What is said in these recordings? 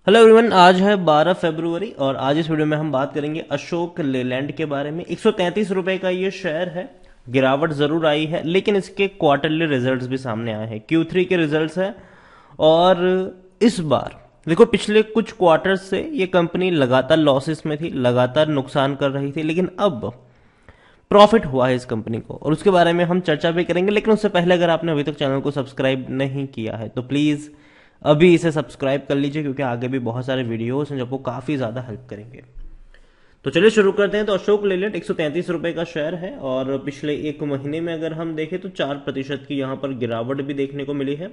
Hello everyone, आज है 12 फरवरी और आज इस वीडियो में हम बात करेंगे अशोक लेलैंड के बारे में। 133 रुपए का ये शेयर है। गिरावट जरूर आई है लेकिन इसके क्वार्टरली रिजल्ट्स भी सामने आए हैं। Q3 के रिजल्ट्स हैं और इस बार देखो, पिछले कुछ क्वार्टर से ये कंपनी लगातार लॉसेस में थी, लगातार नुकसान कर रही थी, लेकिन अब प्रॉफिट हुआ है इस कंपनी को और उसके बारे में हम चर्चा भी करेंगे। लेकिन उससे पहले अगर आपने अभी तक चैनल को सब्सक्राइब नहीं किया है तो प्लीज़ अभी इसे सब्सक्राइब कर लीजिए, क्योंकि आगे भी बहुत सारे वीडियोस हैं जो आपको काफ़ी ज़्यादा हेल्प करेंगे। तो चलिए शुरू करते हैं। तो अशोक लेलैंड 133 रुपए का शेयर है और पिछले एक महीने में अगर हम देखें तो 4% की यहाँ पर गिरावट भी देखने को मिली है।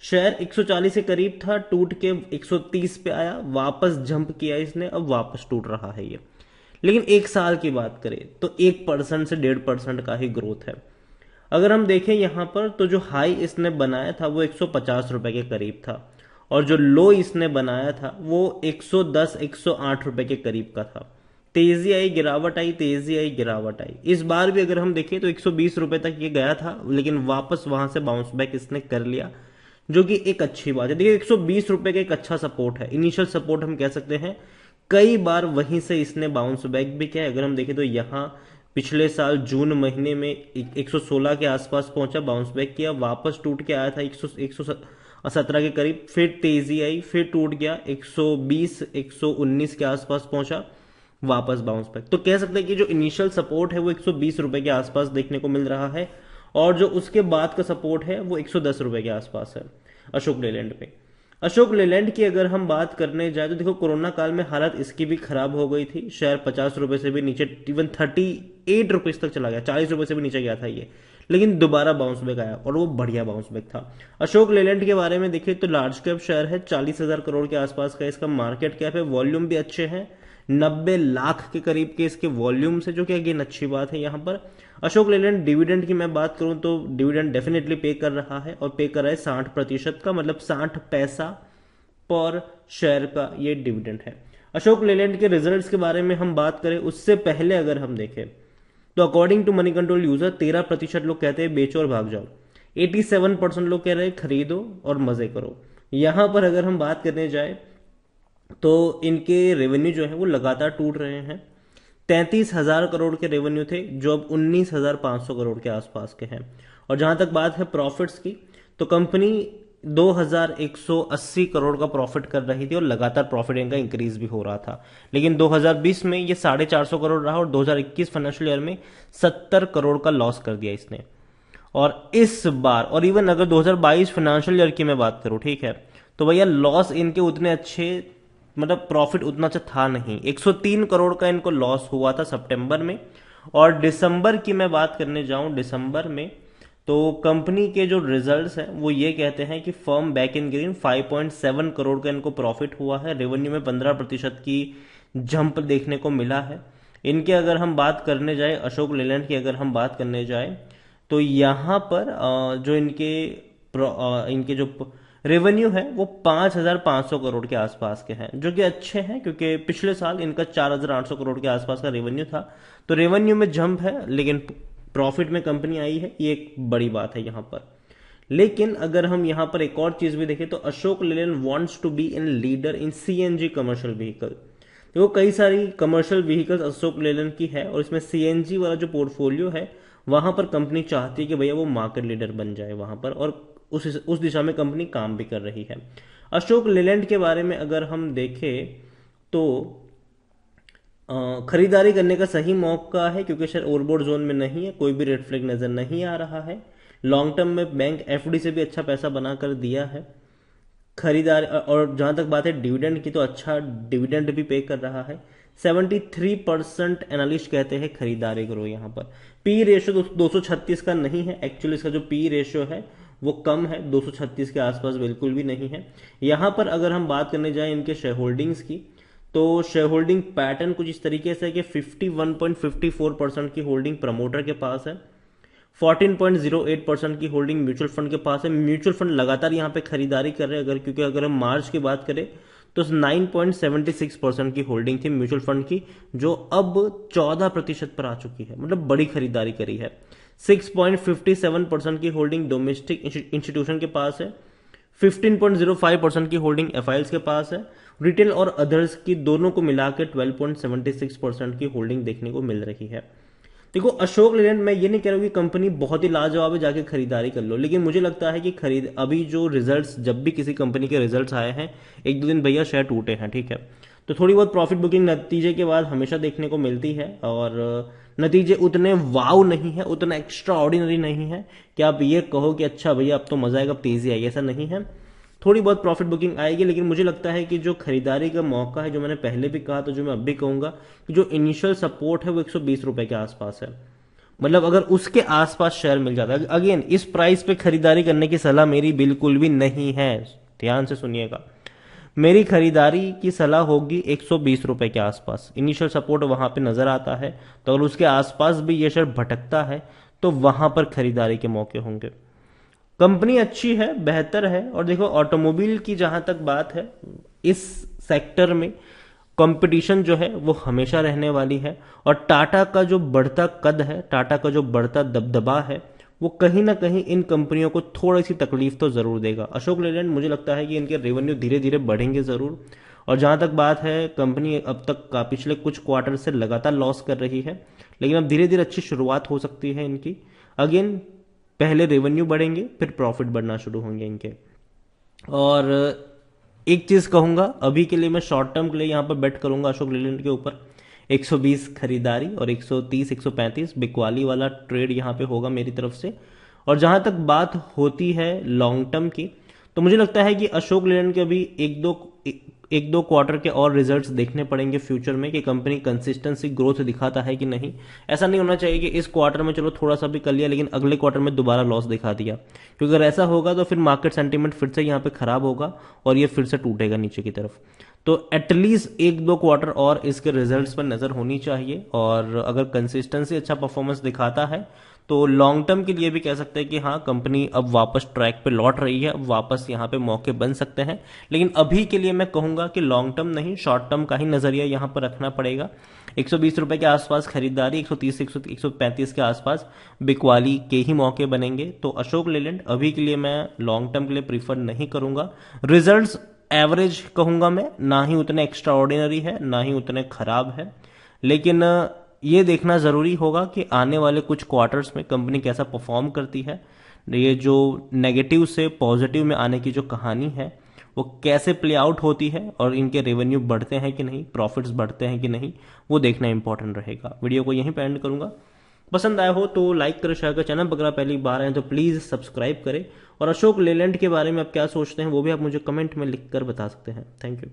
शेयर 140 के करीब था, टूट के 130 पे आया, वापस जंप किया इसने, अब वापस टूट रहा है ये। लेकिन एक साल की बात करें तो 1% से 1.5% का ही ग्रोथ है। अगर हम देखें यहाँ पर तो जो हाई इसने बनाया था वो 150 रुपए के करीब था और जो लो इसने बनाया था वो 110-108 रुपए के करीब का था। तेजी आई, गिरावट आई, तेजी आई, गिरावट आई। इस बार भी अगर हम देखें तो 120 रुपए तक ये गया था, लेकिन वापस वहां से बाउंस बैक इसने कर लिया, जो कि एक अच्छी बात है। देखिए, 120 रुपए का एक अच्छा सपोर्ट है, इनिशियल सपोर्ट हम कह सकते हैं। कई बार वहीं से इसने बाउंस बैक भी किया है। अगर हम देखें तो यहाँ पिछले साल जून महीने में 116 के आसपास पहुंचा, बाउंस बैक किया, वापस टूट के आया था 117 के करीब, फिर तेजी आई, फिर टूट गया, 120 119 के आसपास पहुंचा, वापस बाउंस बैक। तो कह सकते हैं कि जो इनिशियल सपोर्ट है वो 120 रुपए के आसपास देखने को मिल रहा है और जो उसके बाद का सपोर्ट है वो 110 रुपए के आसपास है अशोक लेलैंड पे। अशोक लेलैंड की अगर हम बात करने जाए तो देखो, कोरोना काल में हालत इसकी भी खराब हो गई थी। शेयर 50 रुपए से भी नीचे, इवन 38 रुपीज तक चला गया, 40 रुपए से भी नीचे गया था ये, लेकिन दोबारा बाउंस बैक आया और वो बढ़िया बाउंस बैक था। अशोक लेलैंड के बारे में देखिए तो लार्ज कैप शेयर है, 40,000 करोड़ के आसपास का इसका मार्केट कैप है, वॉल्यूम भी अच्छे हैं, 90 लाख के करीब के इसके वॉल्यूम से, जो कि अगेन अच्छी बात है। यहाँ पर अशोक लेलैंड डिविडेंड की मैं बात करूं तो डिविडेंड डेफिनेटली पे कर रहा है और पे कर रहा है 60% का, मतलब 60 पैसा पर शेयर का ये डिविडेंड है। अशोक लेलैंड के रिजल्ट्स के बारे में हम बात करें उससे पहले अगर हम देखें तो according to Moneycontrol user 13% लोग कहते हैं बेचो और भाग जाओ, 87% लोग कह रहे हैं खरीदो और मजे करो। यहां पर अगर हम बात करने जाए तो इनके रेवेन्यू जो है वो लगातार टूट रहे हैं। 33,000 करोड़ के रेवेन्यू थे जो अब 19,500 करोड़ के आसपास के हैं। और जहां तक बात है प्रॉफिट्स की तो कंपनी 2,180 करोड़ का प्रॉफिट कर रही थी और लगातार प्रॉफिट इनका इंक्रीज भी हो रहा था। लेकिन 2020 में ये 450 करोड़ रहा और 2021 फाइनेंशियल ईयर में 70 करोड़ का लॉस कर दिया इसने। और इस बार, और इवन अगर 2022 फाइनेंशियल ईयर की मैं बात करूं, ठीक है, तो भैया लॉस इनके उतने अच्छे, मतलब प्रॉफिट उतना अच्छा था नहीं। 103 करोड़ का इनको लॉस हुआ था सितंबर में। और दिसंबर की मैं बात करने जाऊं, दिसंबर में तो कंपनी के जो रिजल्ट्स हैं वो ये कहते हैं कि firm back in green, 5.7 crore का इनको प्रॉफिट हुआ है, रेवेन्यू में 15% की जंप देखने को मिला है इनके। अगर हम बात करने जाए अशोक लेलैंड की, अगर हम बात करने जाए तो यहाँ पर जो इनके जो रेवेन्यू है वो 5,500 करोड़ के आसपास के हैं, जो कि अच्छे हैं, क्योंकि पिछले साल इनका 4,800 करोड़ के आसपास का रेवेन्यू था। तो रेवेन्यू में जंप है लेकिन प्रॉफिट में कंपनी आई है, ये एक बड़ी बात है यहाँ पर। लेकिन अगर हम यहाँ पर एक और चीज भी देखें तो Ashok Leyland wants to be in leader in CNG commercial vehicle. देखो, कई सारी कमर्शियल व्हीकल्स अशोक लेलैंड की है और इसमें सीएनजी वाला जो पोर्टफोलियो है वहां पर कंपनी चाहती है कि भैया वो मार्केट लीडर बन जाए वहां पर, और उस दिशा में कंपनी काम भी कर रही है। अशोक लेलैंड के बारे में अगर हम देखें तो खरीदारी करने का सही मौका है, क्योंकि शेयर ओवरबॉट जोन में नहीं है, कोई भी रेड फ्लैग नजर नहीं आ रहा है। लॉन्ग टर्म में बैंक एफडी से भी अच्छा पैसा बनाकर दिया है खरीदार। और जहां तक बात है डिविडेंड की तो अच्छा डिविडेंड भी पे कर रहा है। 73% एनालिस्ट कहते हैं खरीदारी करो। यहाँ पर पी रेशियो 236 का नहीं है, एक्चुअली इसका जो पी रेशियो है वो कम है, 236 के आसपास बिल्कुल भी नहीं है। यहाँ पर अगर हम बात करने जाएं इनके शेयर होल्डिंग्स की तो शेयर होल्डिंग पैटर्न कुछ इस तरीके से है कि 51.54% की होल्डिंग प्रमोटर के पास है, 14.08% की होल्डिंग म्यूचुअल फंड के पास है। म्यूचुअल फंड लगातार यहाँ पे खरीदारी कर रहे हैं अगर, क्योंकि अगर हम मार्च की बात करें तो 9.76% की होल्डिंग थी म्यूचुअल फंड की, जो अब 14% पर आ चुकी है, मतलब बड़ी खरीदारी करी है। 6.57% की होल्डिंग डोमेस्टिक इंस्टीट्यूशन के पास है, 15.05% की होल्डिंग एफआईएल्स के पास है। रिटेल और अदर्स की दोनों को मिला के 12.76% की होल्डिंग देखने को मिल रही है। देखो अशोक लेलैंड, मैं ये नहीं कह रहा हूँ कि कंपनी बहुत ही लाजवाब है, जाके खरीदारी कर लो, लेकिन मुझे लगता है कि खरीद अभी जो रिजल्ट्स, जब भी किसी कंपनी के रिजल्ट्स आए हैं, एक दो दिन भैया शेयर टूटे हैं, ठीक है, तो थोड़ी बहुत प्रॉफिट बुकिंग नतीजे के बाद हमेशा देखने को मिलती है, और नतीजे उतने वाव नहीं है, उतना एक्स्ट्रा ऑर्डिनरी नहीं है कि आप ये कहो कि अच्छा भैया अब तो मजा आएगा, अब तेजी आएगी, ऐसा नहीं है। थोड़ी बहुत प्रॉफिट बुकिंग आएगी, लेकिन मुझे लगता है कि जो खरीदारी का मौका है, जो मैंने पहले भी कहा, तो जो मैं अब भी कहूंगा कि जो इनिशियल सपोर्ट है वो 120 रुपए के आसपास है। मतलब अगर उसके आसपास शेयर मिल जाता है, अगेन इस प्राइस पे खरीदारी करने की सलाह मेरी बिल्कुल भी नहीं है, ध्यान से सुनिएगा। मेरी खरीदारी की सलाह होगी 120 रुपए के आसपास, इनिशियल सपोर्ट वहां पे नजर आता है, तो अगर उसके आसपास भी ये शेयर भटकता है तो वहां पर खरीदारी के मौके होंगे। कंपनी अच्छी है, बेहतर है, और देखो ऑटोमोबाइल की जहां तक बात है, इस सेक्टर में कंपटीशन जो है वो हमेशा रहने वाली है, और टाटा का जो बढ़ता कद है, टाटा का जो बढ़ता दबदबा है, वो कहीं ना कहीं इन कंपनियों को थोड़ी सी तकलीफ तो जरूर देगा। अशोक लेलैंड, मुझे लगता है कि इनके रेवेन्यू धीरे धीरे बढ़ेंगे जरूर, और जहां तक बात है, कंपनी अब तक का पिछले कुछ क्वार्टर से लगातार लॉस कर रही है, लेकिन अब धीरे धीरे अच्छी शुरुआत हो सकती है इनकी। अगेन पहले रेवेन्यू बढ़ेंगे, फिर प्रॉफिट बढ़ना शुरू होंगे इनके। और एक चीज कहूंगा, अभी के लिए मैं शॉर्ट टर्म के लिए यहां पर बेट करूंगा अशोक लेलैंड के ऊपर। 120 खरीदारी और 130 135 बिकवाली वाला ट्रेड यहां पे होगा मेरी तरफ से। और जहां तक बात होती है लॉन्ग टर्म की, तो मुझे लगता है कि अशोक लेलैंड के अभी एक दो क्वार्टर के और रिजल्ट्स देखने पड़ेंगे फ्यूचर में, कि कंपनी कंसिस्टेंसी ग्रोथ दिखाता है कि नहीं। ऐसा नहीं होना चाहिए कि इस क्वार्टर में चलो थोड़ा सा भी कर लिया, लेकिन अगले क्वार्टर में दोबारा लॉस दिखा दिया, क्योंकि अगर ऐसा होगा तो फिर मार्केट सेंटीमेंट फिर से यहाँ पे खराब होगा और ये फिर से टूटेगा नीचे की तरफ। तो एटलीस्ट एक दो क्वार्टर और इसके रिजल्ट्स पर नजर होनी चाहिए, और अगर कंसिस्टेंसी अच्छा परफॉर्मेंस दिखाता है तो लॉन्ग टर्म के लिए भी कह सकते हैं कि हाँ, कंपनी अब वापस ट्रैक पे लौट रही है, अब वापस यहाँ पे मौके बन सकते हैं। लेकिन अभी के लिए मैं कहूंगा कि लॉन्ग टर्म नहीं, शॉर्ट टर्म का ही नजरिया यहाँ पर रखना पड़ेगा। 120 रुपए के आसपास खरीदारी, 130 135 के आसपास बिकवाली के ही मौके बनेंगे। तो अशोक लेलैंड अभी के लिए मैं लॉन्ग टर्म के लिए प्रीफर नहीं करूंगा। रिजल्ट्स एवरेज कहूंगा मैं, ना ही उतने एक्स्ट्रा ऑर्डिनरी है, ना ही उतने खराब है, लेकिन ये देखना जरूरी होगा कि आने वाले कुछ क्वार्टर्स में कंपनी कैसा परफॉर्म करती है। ये जो नेगेटिव से पॉजिटिव में आने की जो कहानी है वो कैसे प्ले आउट होती है, और इनके रेवेन्यू बढ़ते हैं कि नहीं, प्रॉफिट्स बढ़ते हैं कि नहीं, वो देखना इंपॉर्टेंट रहेगा। वीडियो को यहीं पे एंड करूंगा। पसंद आया हो तो लाइक करें, शेयर करें, चैनल पर अगर आप पहली बार आए तो प्लीज सब्सक्राइब करें, और अशोक लेलैंड के बारे में आप क्या सोचते हैं वो भी आप मुझे कमेंट में लिख कर बता सकते हैं। Thank you.